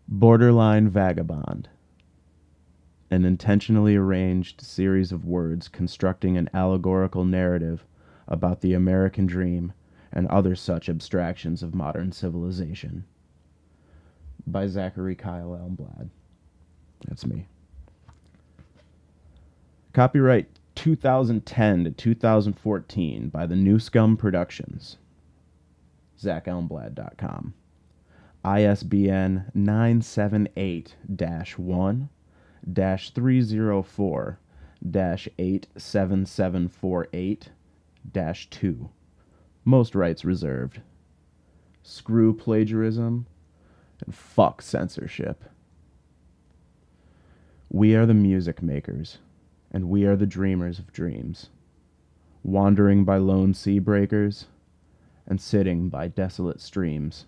Borderline Vagabond, an intentionally arranged series of words constructing an allegorical narrative about the American dream and other such abstractions of modern civilization. By Zachary Elmblad. That's me. Copyright 2010 to 2014 by the New Scum Productions. ZachElmblad.com. ISBN 978-1-304-87748-2. Most rights reserved. Screw plagiarism and fuck censorship. We are the music makers, and we are the dreamers of dreams, wandering by lone sea breakers and sitting by desolate streams.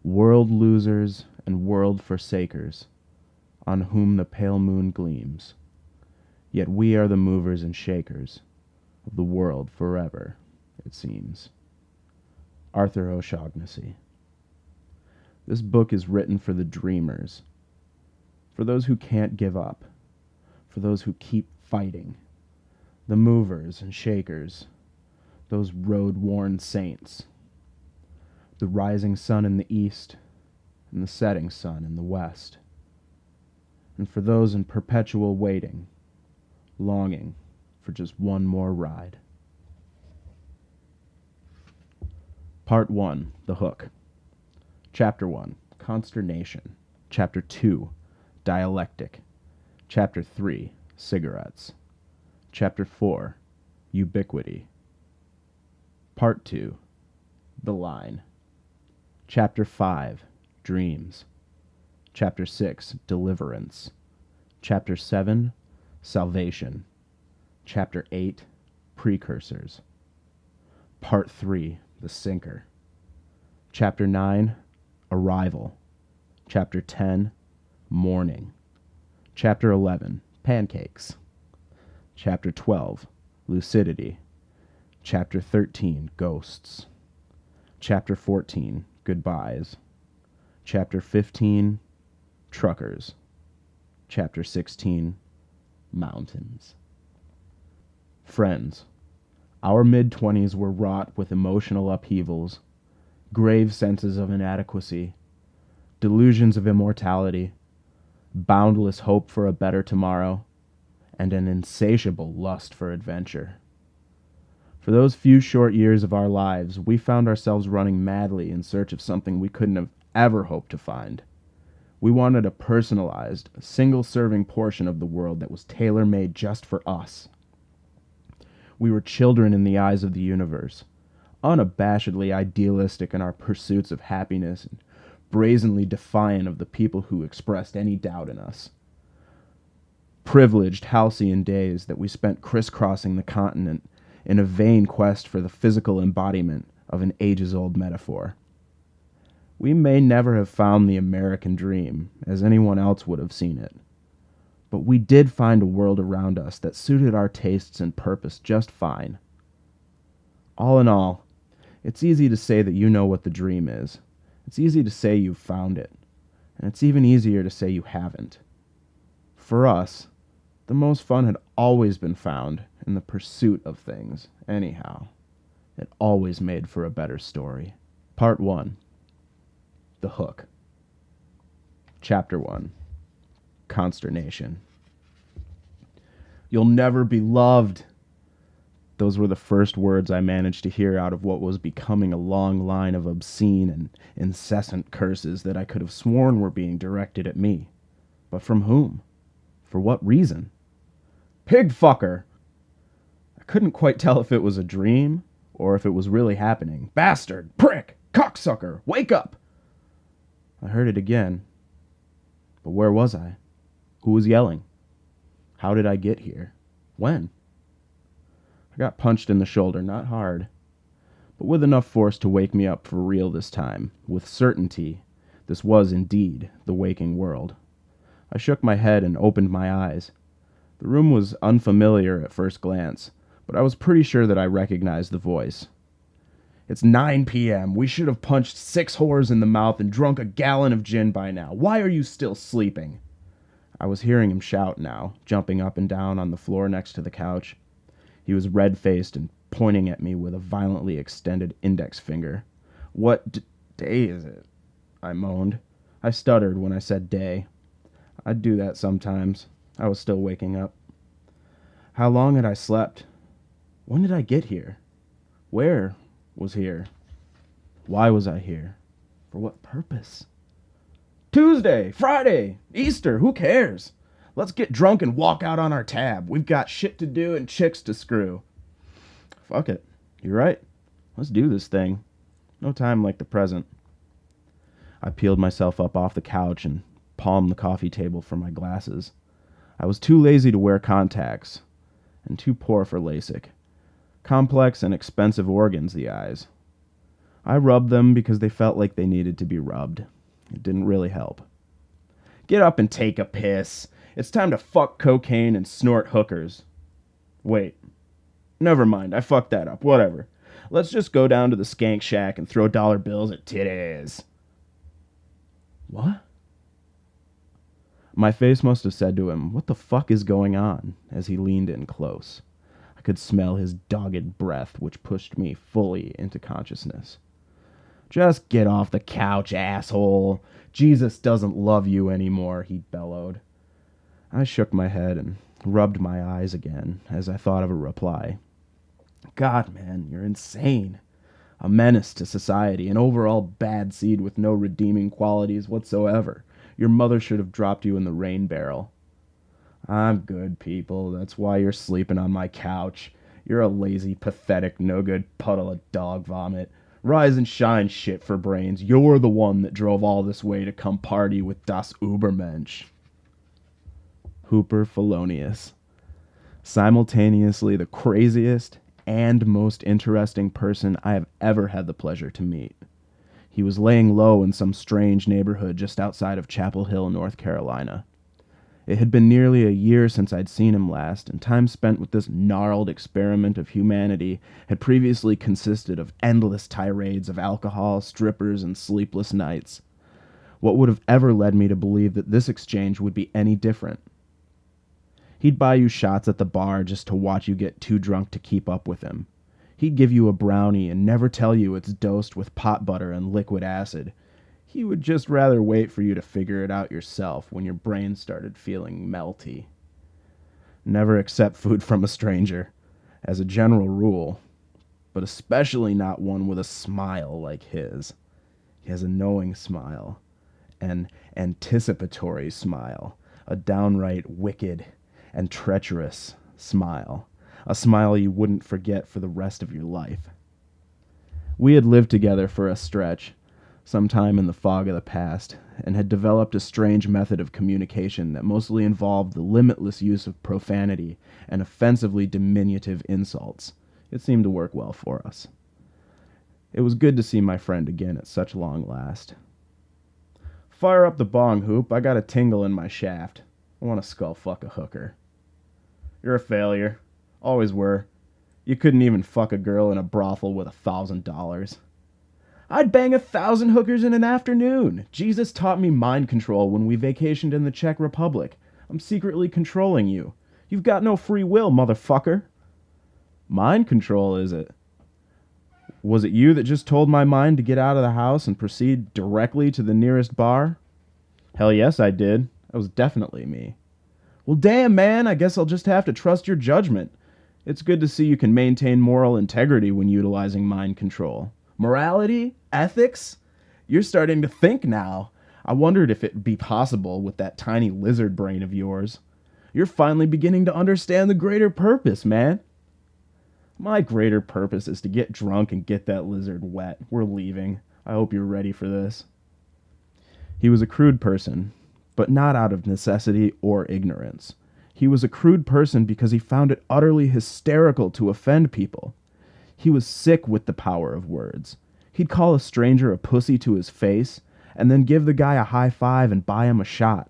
World losers and world forsakers, on whom the pale moon gleams. Yet we are the movers and shakers of the world forever, it seems. Arthur O'Shaughnessy. This book is written for the dreamers, for those who can't give up, for those who keep fighting, the movers and shakers, those road-worn saints. The rising sun in the east, and the setting sun in the west. And for those in perpetual waiting, longing for just one more ride. Part 1, The Hook. Chapter 1, Consternation. Chapter 2, Dialectic. Chapter 3, Cigarettes. Chapter 4, Ubiquity. Part 2, The Line. Chapter 5, Dreams. Chapter 6, Deliverance. Chapter 7, Salvation. Chapter 8, Precursors. Part 3, The Sinker. Chapter 9, Arrival. Chapter 10, Morning. Chapter 11, Pancakes. Chapter 12, Lucidity. Chapter 13, Ghosts. Chapter 14, Goodbyes. Chapter 15, Truckers. Chapter 16, Mountains. Friends, our mid-20s were wrought with emotional upheavals, grave senses of inadequacy, delusions of immortality, boundless hope for a better tomorrow, and an insatiable lust for adventure. For those few short years of our lives, we found ourselves running madly in search of something we couldn't have ever hoped to find. We wanted a personalized, single-serving portion of the world that was tailor-made just for us. We were children in the eyes of the universe, unabashedly idealistic in our pursuits of happiness and brazenly defiant of the people who expressed any doubt in us. Privileged halcyon days that we spent crisscrossing the continent in a vain quest for the physical embodiment of an ages-old metaphor. We may never have found the American dream, as anyone else would have seen it, but we did find a world around us that suited our tastes and purpose just fine. All in all, it's easy to say that you know what the dream is. It's easy to say you've found it, and it's even easier to say you haven't. For us, the most fun had always been found in the pursuit of things, anyhow. It always made for a better story. Part 1, The Hook. Chapter 1, Consternation. You'll never be loved. Those were the first words I managed to hear out of what was becoming a long line of obscene and incessant curses that I could have sworn were being directed at me. But from whom? For what reason? Pig fucker! I couldn't quite tell if it was a dream or if it was really happening. Bastard! Prick! Cocksucker! Wake up! I heard it again. But where was I? Who was yelling? How did I get here? When? I got punched in the shoulder, not hard, but with enough force to wake me up for real this time. With certainty, this was indeed the waking world. I shook my head and opened my eyes. The room was unfamiliar at first glance, but I was pretty sure that I recognized the voice. It's 9 p.m. We should have punched 6 whores in the mouth and drunk a gallon of gin by now. Why are you still sleeping? I was hearing him shout now, jumping up and down on the floor next to the couch. He was red-faced and pointing at me with a violently extended index finger. What day is it? I moaned. I stuttered when I said day. I'd do that sometimes. I was still waking up. How long had I slept? When did I get here? Where was here? Why was I here? For what purpose? Tuesday, Friday, Easter, who cares? Let's get drunk and walk out on our tab. We've got shit to do and chicks to screw. Fuck it. You're right. Let's do this thing. No time like the present. I peeled myself up off the couch and palmed the coffee table for my glasses. I was too lazy to wear contacts, and too poor for LASIK. Complex and expensive organs, the eyes. I rubbed them because they felt like they needed to be rubbed. It didn't really help. Get up and take a piss. It's time to fuck cocaine and snort hookers. Wait. Never mind, I fucked that up. Whatever. Let's just go down to the skank shack and throw dollar bills at titties. What? My face must have said to him, what the fuck is going on, as he leaned in close. I could smell his dogged breath, which pushed me fully into consciousness. Just get off the couch, asshole. Jesus doesn't love you anymore, he bellowed. I shook my head and rubbed my eyes again as I thought of a reply. God, man, you're insane. A menace to society, an overall bad seed with no redeeming qualities whatsoever. Your mother should have dropped you in the rain barrel. I'm good, people. That's why you're sleeping on my couch. You're a lazy, pathetic, no-good puddle of dog vomit. Rise and shine, shit for brains. You're the one that drove all this way to come party with das Übermensch. Hooper Felonious. Simultaneously the craziest and most interesting person I have ever had the pleasure to meet. He was laying low in some strange neighborhood just outside of Chapel Hill, North Carolina. It had been nearly a year since I'd seen him last, and time spent with this gnarled experiment of humanity had previously consisted of endless tirades of alcohol, strippers, and sleepless nights. What would have ever led me to believe that this exchange would be any different? He'd buy you shots at the bar just to watch you get too drunk to keep up with him. He'd give you a brownie and never tell you it's dosed with pot butter and liquid acid. He would just rather wait for you to figure it out yourself when your brain started feeling melty. Never accept food from a stranger, as a general rule, but especially not one with a smile like his. He has a knowing smile, an anticipatory smile, a downright wicked and treacherous smile, a smile you wouldn't forget for the rest of your life. We had lived together for a stretch, sometime in the fog of the past, and had developed a strange method of communication that mostly involved the limitless use of profanity and offensively diminutive insults. It seemed to work well for us. It was good to see my friend again at such long last. Fire up the bong, Hoop. I got a tingle in my shaft. I want to skull fuck a hooker. You're a failure. Always were. You couldn't even fuck a girl in a brothel with $1,000. I'd bang 1,000 hookers in an afternoon. Jesus taught me mind control when we vacationed in the Czech Republic. I'm secretly controlling you. You've got no free will, motherfucker. Mind control, is it? Was it you that just told my mind to get out of the house and proceed directly to the nearest bar? Hell yes, I did. That was definitely me. Well, damn, man, I guess I'll just have to trust your judgment. It's good to see you can maintain moral integrity when utilizing mind control. Morality? Ethics? You're starting to think now. I wondered if it'd be possible with that tiny lizard brain of yours. You're finally beginning to understand the greater purpose, man. My greater purpose is to get drunk and get that lizard wet. We're leaving. I hope you're ready for this. He was a crude person, but not out of necessity or ignorance. He was a crude person because he found it utterly hysterical to offend people. He was sick with the power of words. He'd call a stranger a pussy to his face, and then give the guy a high five and buy him a shot.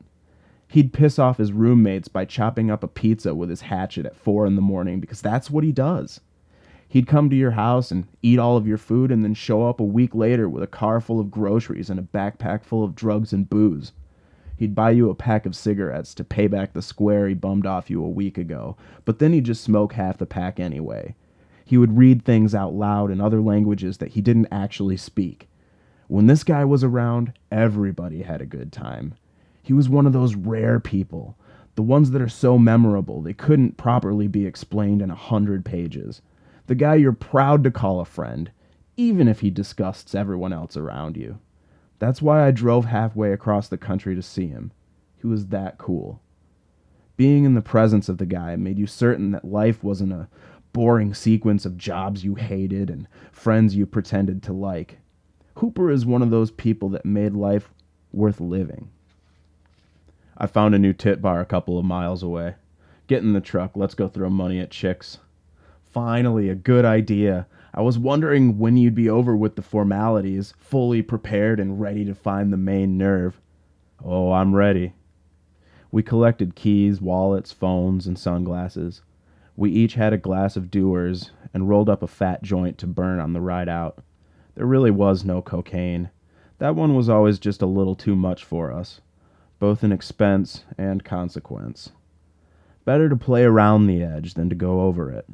He'd piss off his roommates by chopping up a pizza with his hatchet at 4 a.m. because that's what he does. He'd come to your house and eat all of your food and then show up a week later with a car full of groceries and a backpack full of drugs and booze. He'd buy you a pack of cigarettes to pay back the square he bummed off you a week ago, but then he'd just smoke half the pack anyway. He would read things out loud in other languages that he didn't actually speak. When this guy was around, everybody had a good time. He was one of those rare people, the ones that are so memorable they couldn't properly be explained in 100 pages. The guy you're proud to call a friend, even if he disgusts everyone else around you. That's why I drove halfway across the country to see him. He was that cool. Being in the presence of the guy made you certain that life wasn't a boring sequence of jobs you hated and friends you pretended to like. Hooper is one of those people that made life worth living. I found a new tit bar a couple of miles away. Get in the truck, let's go throw money at chicks. Finally, a good idea. I was wondering when you'd be over with the formalities, fully prepared and ready to find the main nerve. Oh, I'm ready. We collected keys, wallets, phones, and sunglasses. We each had a glass of Dewar's and rolled up a fat joint to burn on the ride out. There really was no cocaine. That one was always just a little too much for us, both in expense and consequence. Better to play around the edge than to go over it.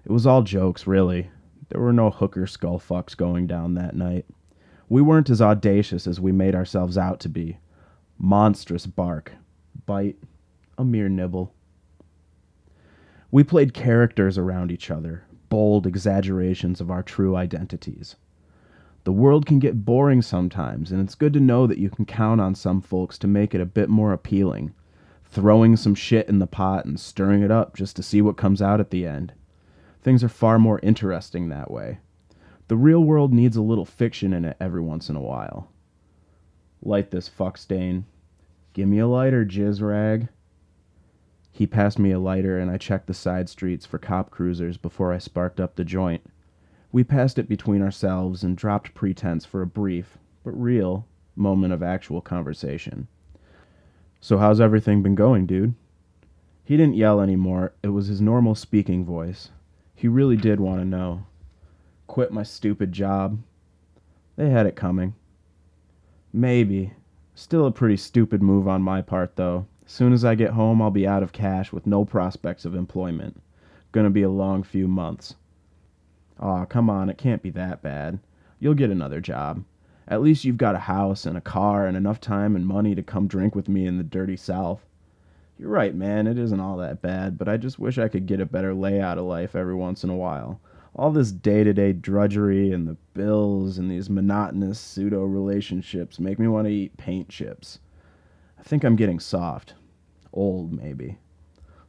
It was all jokes, really. There were no hooker skull fucks going down that night. We weren't as audacious as we made ourselves out to be. Monstrous bark. Bite. A mere nibble. We played characters around each other, bold exaggerations of our true identities. The world can get boring sometimes, and it's good to know that you can count on some folks to make it a bit more appealing, throwing some shit in the pot and stirring it up just to see what comes out at the end. Things are far more interesting that way. The real world needs a little fiction in it every once in a while. Light this fuck stain. Give me a lighter, jizz rag. He passed me a lighter, and I checked the side streets for cop cruisers before I sparked up the joint. We passed it between ourselves and dropped pretense for a brief, but real, moment of actual conversation. So how's everything been going, dude? He didn't yell anymore. It was his normal speaking voice. He really did want to know. Quit my stupid job. They had it coming. Maybe. Still a pretty stupid move on my part, though. As soon as I get home, I'll be out of cash with no prospects of employment. Gonna be a long few months. Aw, come on, it can't be that bad. You'll get another job. At least you've got a house and a car and enough time and money to come drink with me in the dirty South. You're right, man, it isn't all that bad, but I just wish I could get a better layout of life every once in a while. All this day-to-day drudgery and the bills and these monotonous pseudo-relationships make me want to eat paint chips. I think I'm getting soft. Old, maybe.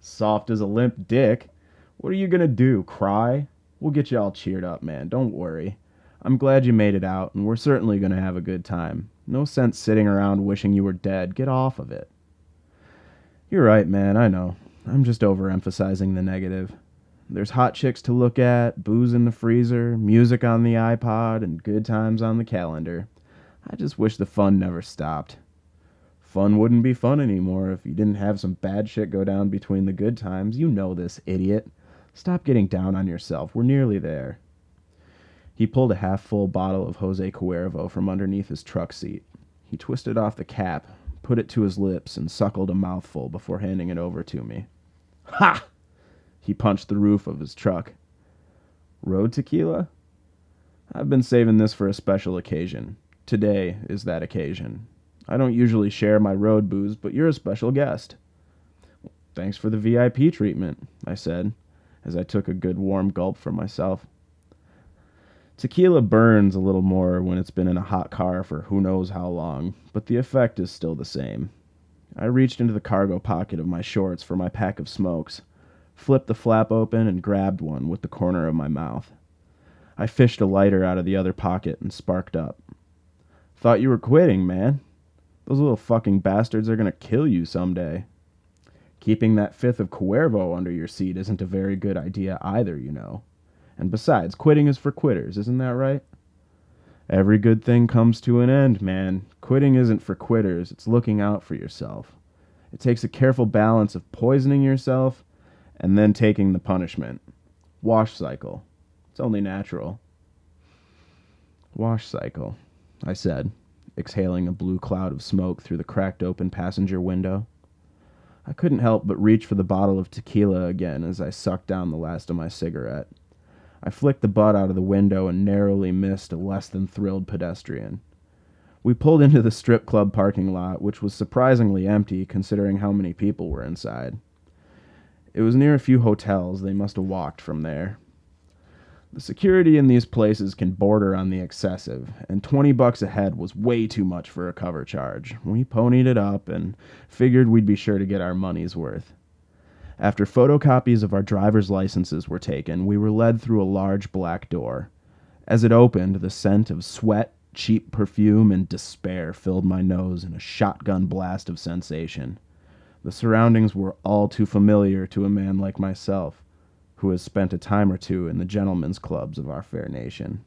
Soft as a limp dick? What are you gonna do, cry? We'll get you all cheered up, man, don't worry. I'm glad you made it out, and we're certainly gonna have a good time. No sense sitting around wishing you were dead. Get off of it. You're right, man, I know. I'm just overemphasizing the negative. There's hot chicks to look at, booze in the freezer, music on the iPod, and good times on the calendar. I just wish the fun never stopped. Fun wouldn't be fun anymore if you didn't have some bad shit go down between the good times. You know this, idiot. Stop getting down on yourself. We're nearly there. He pulled a half-full bottle of Jose Cuervo from underneath his truck seat. He twisted off the cap, put it to his lips, and suckled a mouthful before handing it over to me. Ha! He punched the roof of his truck. Road tequila? I've been saving this for a special occasion. Today is that occasion. I don't usually share my road booze, but you're a special guest. Thanks for the VIP treatment, I said, as I took a good warm gulp for myself. Tequila burns a little more when it's been in a hot car for who knows how long, but the effect is still the same. I reached into the cargo pocket of my shorts for my pack of smokes, flipped the flap open, and grabbed one with the corner of my mouth. I fished a lighter out of the other pocket and sparked up. Thought you were quitting, man. Those little fucking bastards are gonna kill you someday. Keeping that fifth of Cuervo under your seat isn't a very good idea either, you know. And besides, quitting is for quitters, isn't that right? Every good thing comes to an end, man. Quitting isn't for quitters, it's looking out for yourself. It takes a careful balance of poisoning yourself and then taking the punishment. Wash cycle. It's only natural. Wash cycle, I said, exhaling a blue cloud of smoke through the cracked open passenger window. I couldn't help but reach for the bottle of tequila again as I sucked down the last of my cigarette. I flicked the butt out of the window and narrowly missed a less than thrilled pedestrian. We pulled into the strip club parking lot, which was surprisingly empty considering how many people were inside. It was near a few hotels. They must have walked from there. The security in these places can border on the excessive, and $20 a head was way too much for a cover charge. We ponied it up and figured we'd be sure to get our money's worth. After photocopies of our driver's licenses were taken, we were led through a large black door. As it opened, the scent of sweat, cheap perfume, and despair filled my nose in a shotgun blast of sensation. The surroundings were all too familiar to a man like myself, who has spent a time or two in the gentlemen's clubs of our fair nation.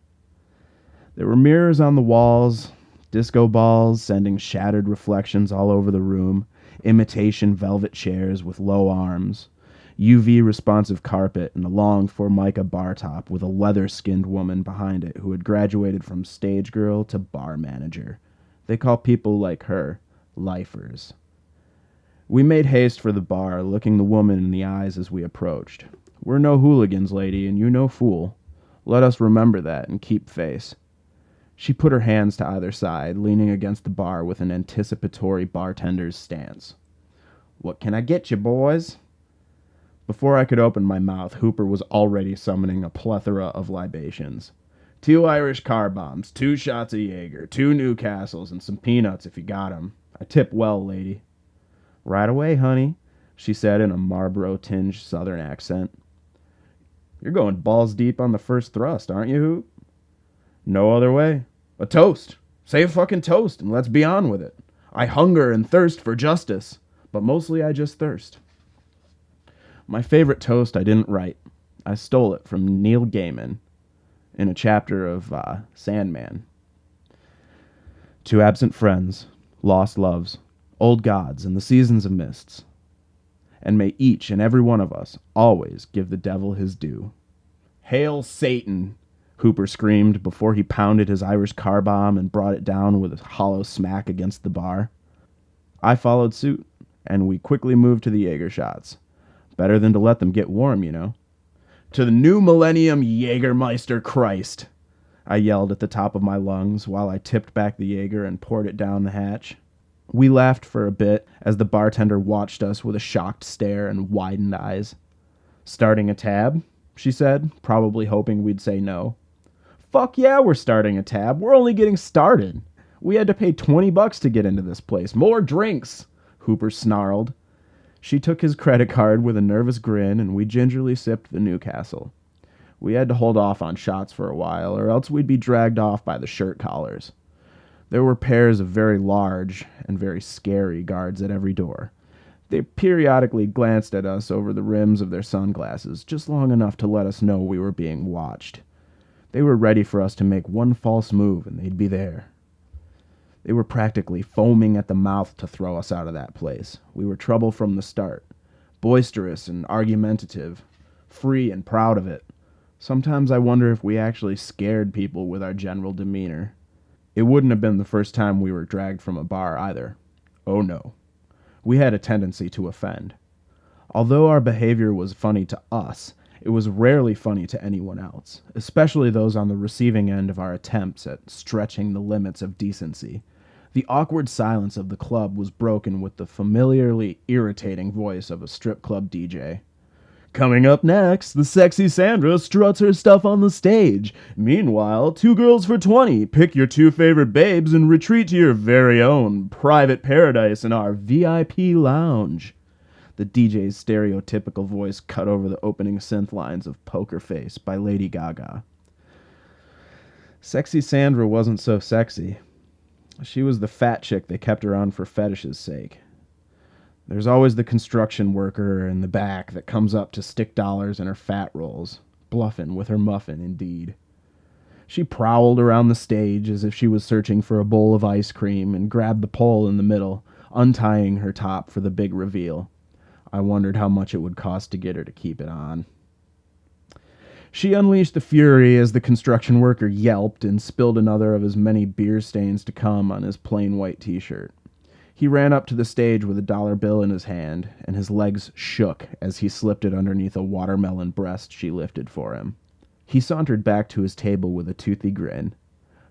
There were mirrors on the walls, disco balls sending shattered reflections all over the room, imitation velvet chairs with low arms, UV responsive carpet, and a long Formica bar top with a leather-skinned woman behind it who had graduated from stage girl to bar manager. They call people like her lifers. We made haste for the bar, looking the woman in the eyes as we approached. We're no hooligans, lady, and you no fool. Let us remember that and keep face. She put her hands to either side, leaning against the bar with an anticipatory bartender's stance. What can I get you, boys? Before I could open my mouth, Hooper was already summoning a plethora of libations. 2 Irish car bombs, 2 shots of Jaeger, 2 Newcastles, and some peanuts if you got 'em. I tip well, lady. Right away, honey, she said in a Marlboro-tinged southern accent. You're going balls deep on the first thrust, aren't you, Hoop? No other way. A toast. Say a fucking toast and let's be on with it. I hunger and thirst for justice, but mostly I just thirst. My favorite toast I didn't write. I stole it from Neil Gaiman in a chapter of Sandman. To absent friends, lost loves, old gods, and the seasons of mists. And may each and every one of us always give the devil his due. Hail Satan! Hooper screamed before he pounded his Irish car bomb and brought it down with a hollow smack against the bar. I followed suit, and we quickly moved to the Jaeger shots. Better than to let them get warm, you know. To the new millennium, Jägermeister Christ! I yelled at the top of my lungs while I tipped back the Jaeger and poured it down the hatch. We laughed for a bit as the bartender watched us with a shocked stare and widened eyes. Starting a tab? She said, probably hoping we'd say no. Fuck yeah, we're starting a tab. We're only getting started. We had to pay $20 to get into this place. More drinks, Hooper snarled. She took his credit card with a nervous grin, and we gingerly sipped the Newcastle. We had to hold off on shots for a while, or else we'd be dragged off by the shirt collars. There were pairs of very large and very scary guards at every door. They periodically glanced at us over the rims of their sunglasses, just long enough to let us know we were being watched. They were ready for us to make one false move, and they'd be there. They were practically foaming at the mouth to throw us out of that place. We were trouble from the start. Boisterous and argumentative. Free and proud of it. Sometimes I wonder if we actually scared people with our general demeanor. It wouldn't have been the first time we were dragged from a bar either. Oh no. We had a tendency to offend. Although our behavior was funny to us, it was rarely funny to anyone else, especially those on the receiving end of our attempts at stretching the limits of decency. The awkward silence of the club was broken with the familiarly irritating voice of a strip club DJ. Coming up next, the sexy Sandra struts her stuff on the stage. Meanwhile, 2 girls for 20. Pick your 2 favorite babes and retreat to your very own private paradise in our VIP lounge. The DJ's stereotypical voice cut over the opening synth lines of Poker Face by Lady Gaga. Sexy Sandra wasn't so sexy. She was the fat chick they kept around for fetish's sake. There's always the construction worker in the back that comes up to stick dollars in her fat rolls, bluffing with her muffin, indeed. She prowled around the stage as if she was searching for a bowl of ice cream and grabbed the pole in the middle, untying her top for the big reveal. I wondered how much it would cost to get her to keep it on. She unleashed the fury as the construction worker yelped and spilled another of his many beer stains to come on his plain white t-shirt. He ran up to the stage with a dollar bill in his hand, and his legs shook as he slipped it underneath a watermelon breast she lifted for him. He sauntered back to his table with a toothy grin.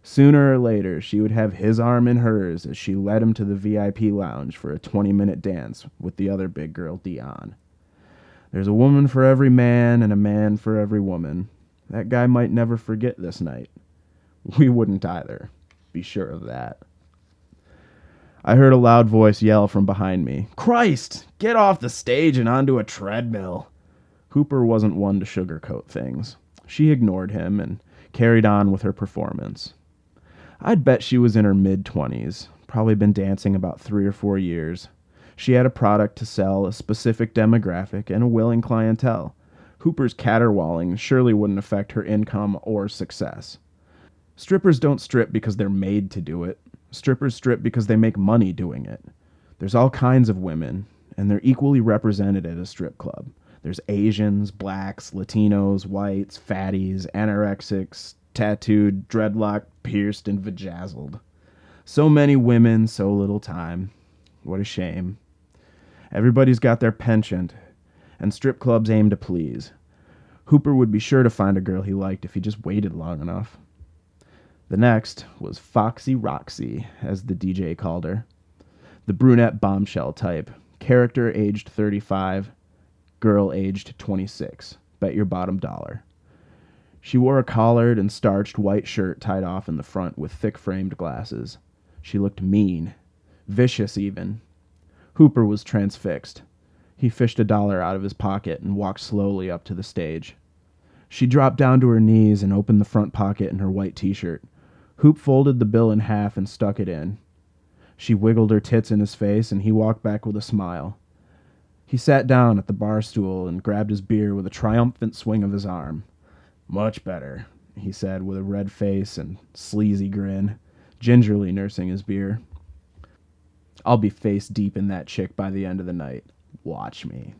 Sooner or later, she would have his arm in hers as she led him to the VIP lounge for a 20-minute dance with the other big girl, Dion. There's a woman for every man and a man for every woman. That guy might never forget this night. We wouldn't either. Be sure of that. I heard a loud voice yell from behind me. Christ! Get off the stage and onto a treadmill! Hooper wasn't one to sugarcoat things. She ignored him and carried on with her performance. I'd bet she was in her mid-20s, probably been dancing about 3 or 4 years. She had a product to sell, a specific demographic, and a willing clientele. Hooper's caterwauling surely wouldn't affect her income or success. Strippers don't strip because they're made to do it. Strippers strip because they make money doing it. There's all kinds of women, and they're equally represented at a strip club. There's Asians, blacks, Latinos, whites, fatties, anorexics, tattooed, dreadlocked, pierced, and vajazzled. So many women, so little time. What a shame. Everybody's got their penchant, and strip clubs aim to please. Hooper would be sure to find a girl he liked if he just waited long enough. The next was Foxy Roxy, as the DJ called her. The brunette bombshell type. Character aged 35, girl aged 26. Bet your bottom dollar. She wore a collared and starched white shirt tied off in the front with thick-framed glasses. She looked mean. Vicious, even. Hooper was transfixed. He fished $1 out of his pocket and walked slowly up to the stage. She dropped down to her knees and opened the front pocket in her white t-shirt. Hoop folded the bill in half and stuck it in. She wiggled her tits in his face, and he walked back with a smile. He sat down at the bar stool and grabbed his beer with a triumphant swing of his arm. Much better, he said with a red face and sleazy grin, gingerly nursing his beer. I'll be face deep in that chick by the end of the night. Watch me.